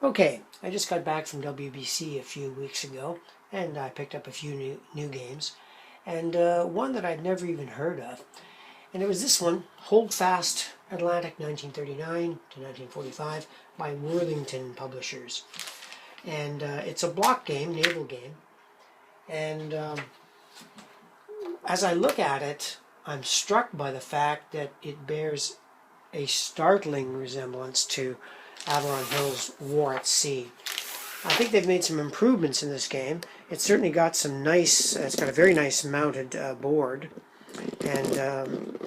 Okay, I just got back from WBC a few weeks ago, and I picked up a few new games, and one that I'd never even heard of, and it was this one, Holdfast Atlantic 1939 to 1945 by Worthington Publishers. And it's a block game, naval game, and as I look at it, I'm struck by the fact that it bears a startling resemblance to Avalon Hill's War at Sea. I think they've made some improvements in this game. It's certainly got some nice, it's got a very nice mounted board and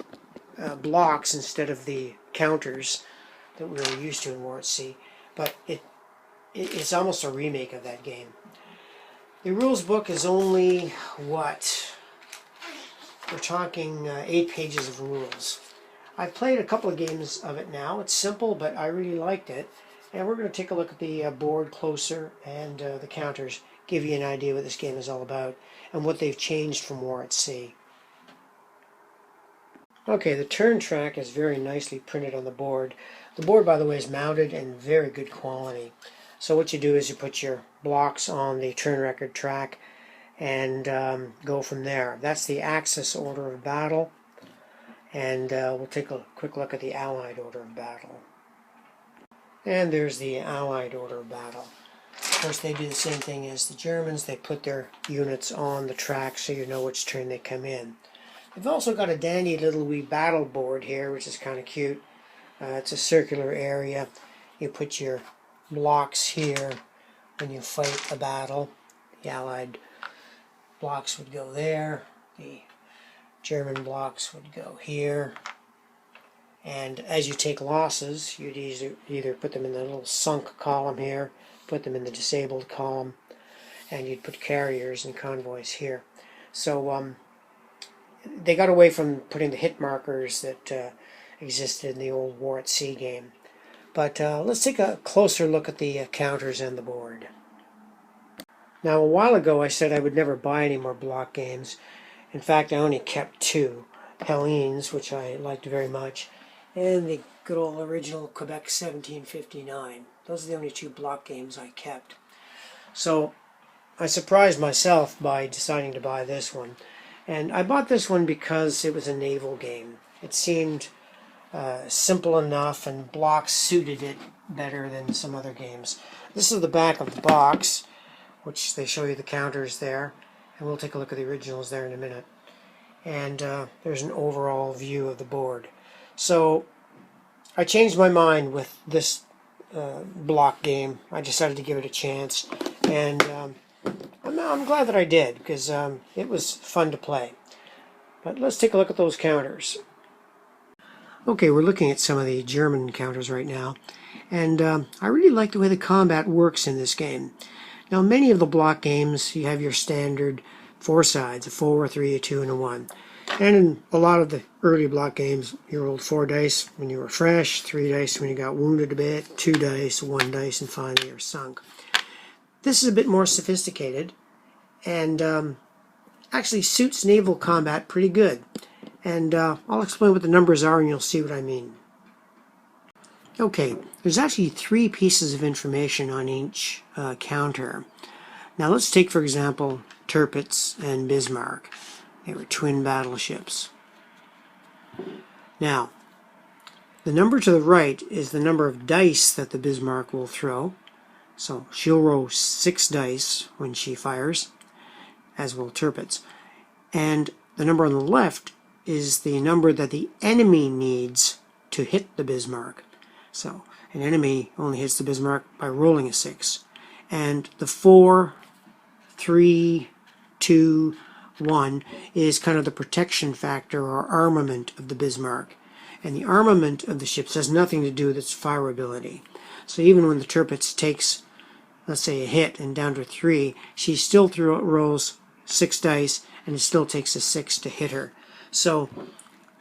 blocks instead of the counters that we were used to in War at Sea. But it's almost a remake of that game. The rules book is only, what? We're talking 8 pages of rules. I've played a couple of games of it now. It's simple, but I really liked it. And we're going to take a look at the board closer and the counters, give you an idea what this game is all about and what they've changed from War at Sea. Okay, the turn track is very nicely printed on the board. The board, by the way, is mounted and very good quality. So what you do is you put your blocks on the turn record track and go from there. That's the Axis order of battle. And we'll take a quick look at the Allied order of battle. And there's the Allied order of battle. Of course, they do the same thing as the Germans. They put their units on the track so you know which turn they come in. They've also got a dandy little wee battle board here, which is kind of cute. It's a circular area. You put your blocks here when you fight a battle. The Allied blocks would go there. The German blocks would go here. And as you take losses, you'd either put them in the little sunk column here, put them in the disabled column, and you'd put carriers and convoys here. So they got away from putting the hit markers that existed in the old War at Sea game. But let's take a closer look at the counters and the board. Now, a while ago I said I would never buy any more block games. In fact, I only kept 2. Hellenes, which I liked very much, and the good old original Quebec 1759. Those are the only 2 block games I kept. So I surprised myself by deciding to buy this one. And I bought this one because it was a naval game. It seemed simple enough, and blocks suited it better than some other games. This is the back of the box, which they show you the counters there. And we'll take a look at the originals there in a minute. And there's an overall view of the board. So I changed my mind with this block game. I decided to give it a chance. And I'm glad that I did, because it was fun to play. But let's take a look at those counters. Okay, we're looking at some of the German counters right now. And I really like the way the combat works in this game. Now, many of the block games, you have your standard 4 sides, a 4, a 3, a 2, and a 1. And in a lot of the early block games, you rolled 4 dice when you were fresh, 3 dice when you got wounded a bit, 2 dice, 1 dice, and finally you're sunk. This is a bit more sophisticated, and actually suits naval combat pretty good. And I'll explain what the numbers are, and you'll see what I mean. Okay, there's actually 3 pieces of information on each counter. Now let's take, for example, Tirpitz and Bismarck. They were twin battleships. Now, the number to the right is the number of dice that the Bismarck will throw. So she'll roll 6 dice when she fires, as will Tirpitz. And the number on the left is the number that the enemy needs to hit the Bismarck. So an enemy only hits the Bismarck by rolling a 6. And the 4, 3, 2, 1 is kind of the protection factor or armament of the Bismarck. And the armament of the ships has nothing to do with its fire ability. So even when the Tirpitz takes, let's say, a hit and down to 3, she still rolls 6 dice, and it still takes a 6 to hit her. So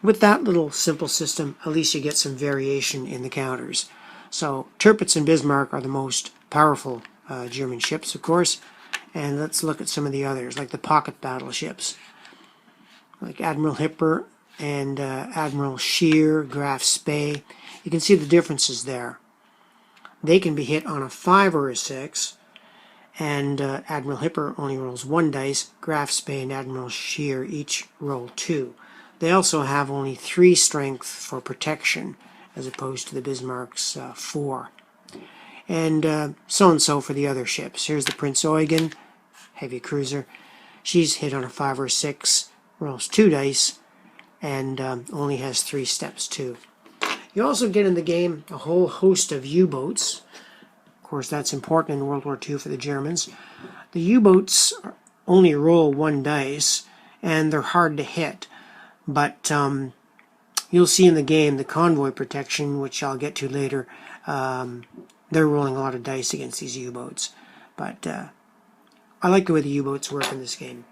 with that little simple system, at least you get some variation in the counters. So Tirpitz and Bismarck are the most powerful German ships, of course. And let's look at some of the others, like the pocket battleships, like Admiral Hipper and Admiral Scheer, Graf Zeppelin. You can see the differences there. they can be hit on a 5 or a 6. And Admiral Hipper only rolls 1 dice. Graf Zeppelin and Admiral Scheer each roll 2. They also have only 3 strength for protection, as opposed to the Bismarck's 4. And so for the other ships. Here's the Prince Eugen, heavy cruiser. She's hit on a 5 or 6, rolls 2 dice, and only has 3 steps too. You also get in the game a whole host of U-boats. Of course, that's important in World War II for the Germans. The U-boats only roll 1 dice, and they're hard to hit. But you'll see in the game the convoy protection, which I'll get to later, they're rolling a lot of dice against these U-boats. But I like the way the U-boats work in this game.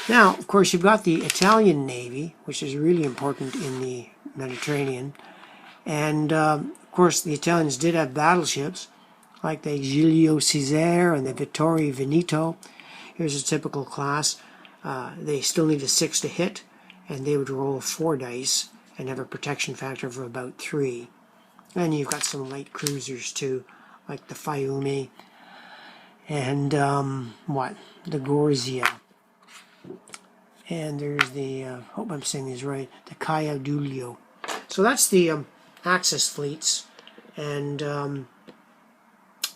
Now, of course, you've got the Italian Navy, which is really important in the Mediterranean. And, of course, the Italians did have battleships, like the Giulio Cesare and the Vittorio Veneto. Here's a typical class. They still need a 6 to hit, and they would roll 4 dice and have a protection factor of about 3. And you've got some light cruisers too, like the Fiume and the Gorzia. And there's the, hope I'm saying these right, the Caio. So that's the Axis fleets, and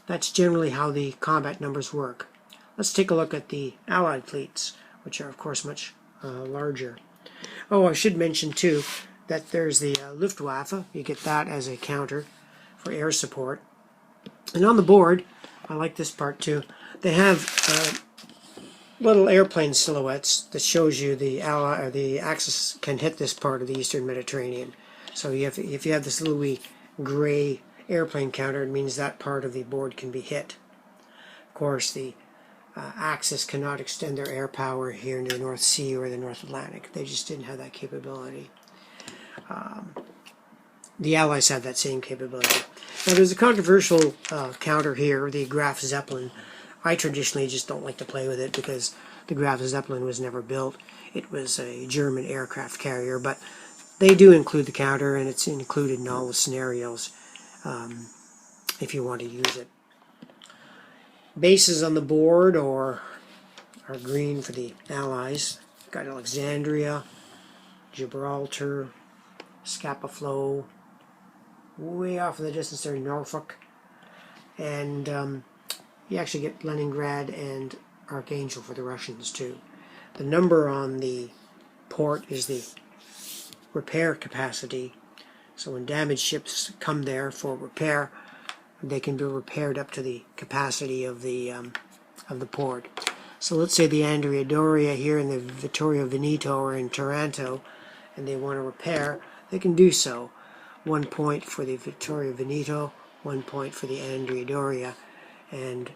that's generally how the combat numbers work. Let's take a look at the Allied fleets, which are of course much larger. Oh, I should mention too that there's the Luftwaffe. You get that as a counter for air support. And on the board, I like this part too, they have little airplane silhouettes that shows you the Axis can hit this part of the Eastern Mediterranean. So if you have this little wee gray airplane counter, it means that part of the board can be hit. Of course, the Axis cannot extend their air power here into the North Sea or the North Atlantic. They just didn't have that capability. The Allies have that same capability. Now there's a controversial counter here, the Graf Zeppelin. I traditionally just don't like to play with it because the Graf Zeppelin was never built. It was a German aircraft carrier, but they do include the counter, and it's included in all the scenarios if you want to use it. Bases on the board are green for the Allies. Got Alexandria, Gibraltar, Scapa Flow, way off in the distance there, Norfolk, and you actually get Leningrad and Archangel for the Russians too. The number on the port is the repair capacity. So when damaged ships come there for repair, they can be repaired up to the capacity of the port. So let's say the Andrea Doria here and the Vittorio Veneto are in Taranto, and they want to repair, they can do so. 1 point for the Vittorio Veneto, 1 point for the Andrea Doria, and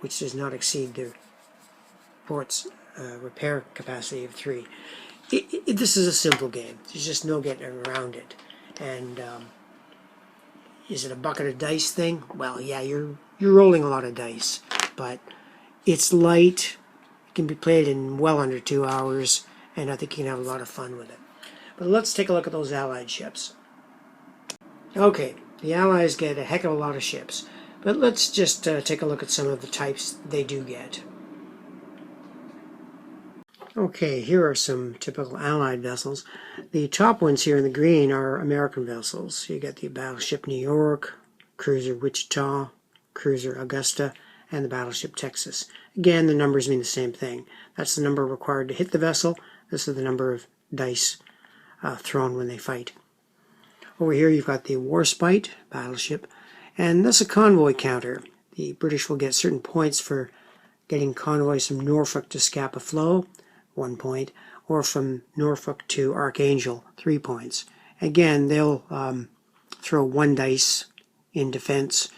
which does not exceed the port's repair capacity of 3. This is a simple game. There's just no getting around it. And is it a bucket of dice thing? Well, yeah, you're rolling a lot of dice, but it's light. It can be played in well under 2 hours, and I think you can have a lot of fun with it. But let's take a look at those Allied ships. Okay, the Allies get a heck of a lot of ships, but let's just take a look at some of the types they do get. Okay, here are some typical Allied vessels. The top ones here in the green are American vessels. You get the battleship New York, cruiser Wichita, cruiser Augusta, and the battleship Texas. Again, the numbers mean the same thing. That's the number required to hit the vessel. This is the number of dice thrown when they fight. Over here you've got the Warspite battleship, and that's a convoy counter. The British will get certain points for getting convoys from Norfolk to Scapa Flow, 1 point, or from Norfolk to Archangel, 3 points. Again, they'll throw 1 dice in defense,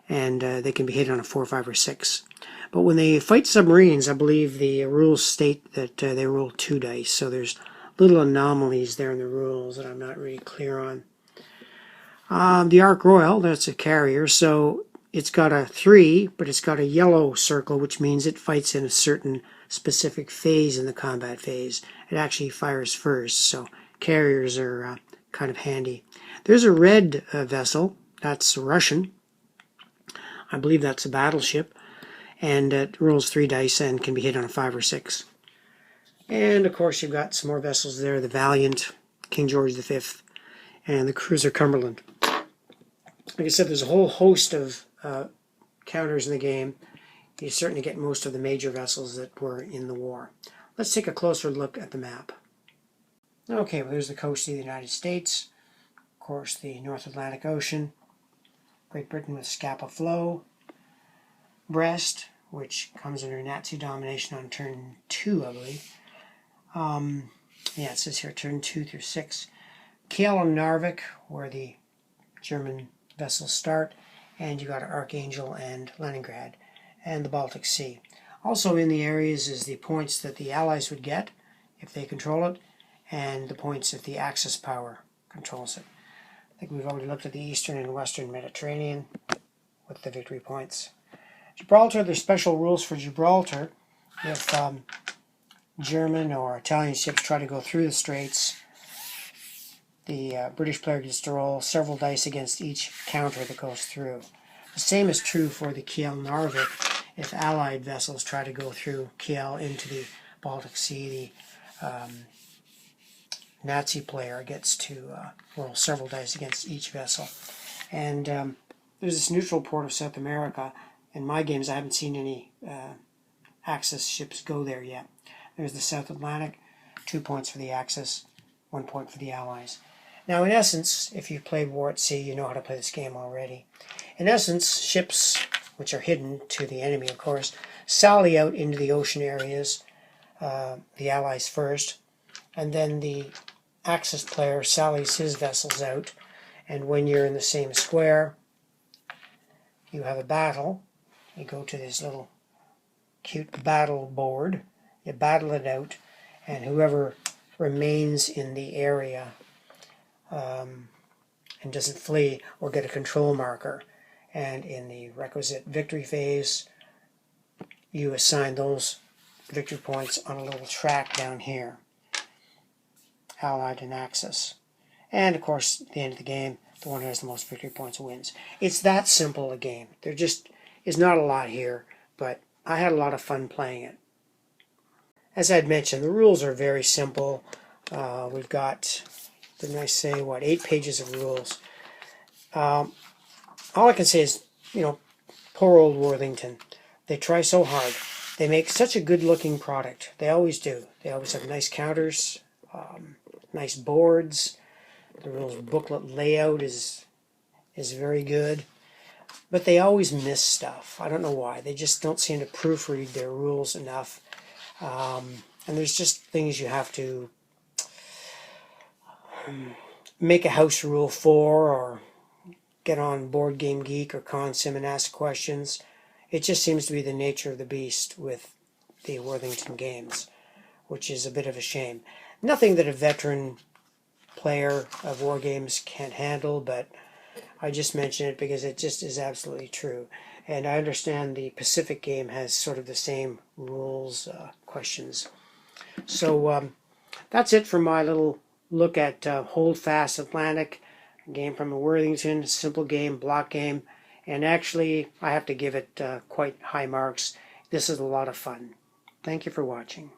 and they can be hit on a 4, 5, or 6. But when they fight submarines, I believe the rules state that they roll 2 dice, so there's little anomalies there in the rules that I'm not really clear on. The Ark Royal, that's a carrier, so it's got a 3, but it's got a yellow circle, which means it fights in a certain specific phase in the combat phase. It actually fires first, so carriers are kind of handy. There's a red vessel, that's Russian, I believe that's a battleship, and it rolls 3 dice and can be hit on a 5 or 6. And of course you've got some more vessels there, the Valiant, King George V, and the cruiser Cumberland. Like I said, there's a whole host of counters in the game. You certainly get most of the major vessels that were in the war. Let's take a closer look at the map. Okay, well, there's the coast of the United States. Of course, the North Atlantic Ocean. Great Britain with Scapa Flow. Brest, which comes under Nazi domination on turn 2, I believe. Yeah, it says here turn 2 through 6. Kiel and Narvik, where the German vessels start. And you got Archangel and Leningrad, and the Baltic Sea. Also in the areas is the points that the Allies would get if they control it, and the points if the Axis power controls it. I think we've already looked at the Eastern and Western Mediterranean with the victory points. Gibraltar, there's special rules for Gibraltar. If German or Italian ships try to go through the straits, the British player gets to roll several dice against each counter that goes through. The same is true for the Kiel Narvik. If Allied vessels try to go through Kiel into the Baltic Sea, the Nazi player gets to roll several dice against each vessel. And there's this neutral port of South America. In my games, I haven't seen any Axis ships go there yet. There's the South Atlantic, 2 points for the Axis, 1 point for the Allies. Now, in essence, if you've played War at Sea, you know how to play this game already. In essence, ships, which are hidden to the enemy, of course, sally out into the ocean areas, the Allies first, and then the Axis player sallies his vessels out, and when you're in the same square, you have a battle. You go to this little cute battle board, you battle it out, and whoever remains in the area and doesn't flee or get a control marker. And in the requisite victory phase, you assign those victory points on a little track down here, Allied and Axis. And of course, at the end of the game, the one who has the most victory points wins. It's that simple a game. There just is not a lot here, but I had a lot of fun playing it. As I'd mentioned, the rules are very simple. We've got, didn't I say, 8 pages of rules. All I can say is, poor old Worthington. They try so hard. They make such a good-looking product. They always do. They always have nice counters, nice boards. The rules booklet layout is very good. But they always miss stuff. I don't know why. They just don't seem to proofread their rules enough. And there's just things you have to make a house rule for, or get on Board Game Geek or Consim and ask questions. It just seems to be the nature of the beast with the Worthington games, which is a bit of a shame. Nothing that a veteran player of war games can't handle, but I just mention it because it just is absolutely true. And I understand the Pacific game has sort of the same rules, questions. So that's it for my little look at Holdfast Atlantic, a game from Worthington, simple game, block game. And actually, I have to give it quite high marks. This is a lot of fun. Thank you for watching.